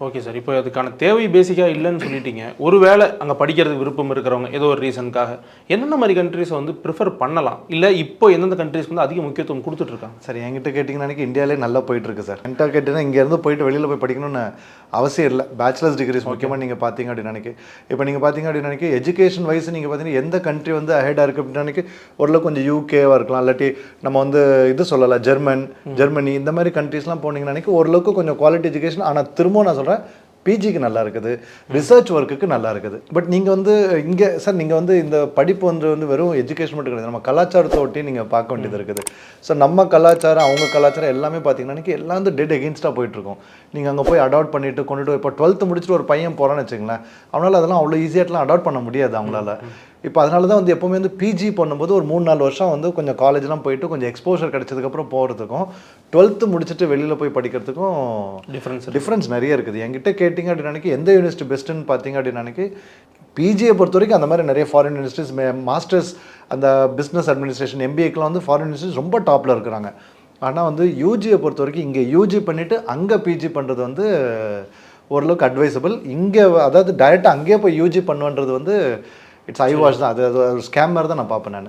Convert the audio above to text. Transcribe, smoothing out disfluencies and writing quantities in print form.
Okay sir. இப்போ அதுக்கான தேவை பேசிக்காக இல்லைன்னு சொல்லிட்டீங்க. ஒருவேளை அங்கே படிக்கிறதுக்கு விருப்பம் இருக்கிறவங்க ஏதோ ஒரு ரீசனுக்காக என்னென்ன மாதிரி கண்ட்ரிஸை வந்து ப்ரிஃபர் பண்ணலாம்? இல்லை இப்போ எந்தெந்த கண்ட்ரிஸ்க்கு வந்து அதிக முக்கியத்துவம் கொடுத்துட்ருக்காங்க? சார் என்கிட்ட கேட்டிங்கன்னா எனக்கு இந்தியாவிலே நல்லா போயிட்டுருக்கு சார். என்கிட்ட கேட்டிங்கன்னா இங்கேருந்து போயிட்டு வெளியில் போய் படிக்கணும்னு அவசியம் இல்லை. பேச்சுலர்ஸ் டிகிரிஸ் முக்கியமாக நீங்கள் பார்த்தீங்க அப்படின்னு நினைக்க இப்போ நீங்கள் பார்த்தீங்க அப்படின்னு நினைக்க எஜுகேஷன் வைஸ் நீங்கள் பார்த்தீங்கன்னா எந்த கண்ட்ரி வந்து அஹெடாக இருக்குது அப்படின்னு நினைக்க ஓரளவுக்கு கொஞ்சம் யூகேவாக இருக்கலாம், இல்லாட்டி நம்ம வந்து இது சொல்லலாம் ஜெர்மனி இந்த மாதிரி கண்ட்ரீஸ்லாம் போனீங்கன்னு நினைக்க ஓரளவுக்கு கொஞ்சம் குவாலிட்டி எஜுகேஷன். ஆனால் திரும்பவும் நான் சொல்கிறேன், பிஜிக்கு நல்லா இருக்குது, ரிசர்ச் ஒர்க்குக்கு நல்லா இருக்குது. பட் நீங்கள் வந்து இங்கே சார் நீங்கள் வந்து இந்த படிப்பு வந்து வெறும் எஜுகேஷன் மட்டும் கிடையாது, நம்ம கலாச்சாரத்தை ஒட்டி நீங்கள் பார்க்க வேண்டியது இருக்குது. ஸோ நம்ம கலாச்சாரம் அவங்க கலாச்சாரம் எல்லாமே பார்த்தீங்கன்னா எல்லாம் வந்து டெட் எகெயின்ஸ்டாக போயிட்டுருக்கோம். நீங்கள் அங்கே போய் அடாப்ட் பண்ணிட்டு கொண்டுட்டு இப்போ 12th முடிச்சுட்டு ஒரு பையன் போகிறான்னு வச்சுங்களேன், அவனால் அதெல்லாம் அவ்வளோ ஈஸியாகலாம் அடாப்ட் பண்ண முடியாது அவங்களால. இப்போ அதனால தான் வந்து எப்போவுமே வந்து பிஜி பண்ணும்போது ஒரு 3-4 வருஷம் வந்து கொஞ்சம் காலேஜ்லாம் போயிட்டு கொஞ்சம் எக்ஸ்போஷர் கிடைச்சதுக்கப்புறம் போகிறதுக்கும் 12th முடிச்சுட்டு வெளியில் போய் படிக்கிறதுக்கும் டிஃப்ரென்ஸ் நிறைய இருக்குது. என்கிட்ட கேட்டிங்க அப்படின்னு நினைக்க எந்த யூனிவர்சிட்டி பெஸ்ட்டுன்னு பார்த்தீங்க அப்படின்னு நினைக்க பிஜியை பொறுத்த வரைக்கும் அந்த மாதிரி நிறைய ஃபாரின் யூனிவர்சிட்டிஸ், மாஸ்டர்ஸ் அந்த பிஸ்னஸ் அட்மினிஸ்ட்ரேஷன் எம்பிஏக்கெலாம் வந்து ஃபாரின் யூனிவர்சிட்டிஸ் ரொம்ப டாப்பில் இருக்கிறாங்க. ஆனால் வந்து யூஜியை பொறுத்த வரைக்கும் இங்கே யூஜி பண்ணிவிட்டு அங்கே பிஜி பண்ணுறது வந்து ஓரளவுக்கு அட்வைசபிள். இங்கே அதாவது டைரெக்டாக அங்கேயே போய் யூஜி பண்ணுன்றது வந்து இட்ஸ் ஐ வாஷ் தான், அது ஒரு ஸ்கேம் மாதிரி தான் நான் பார்ப்பேன் நான்.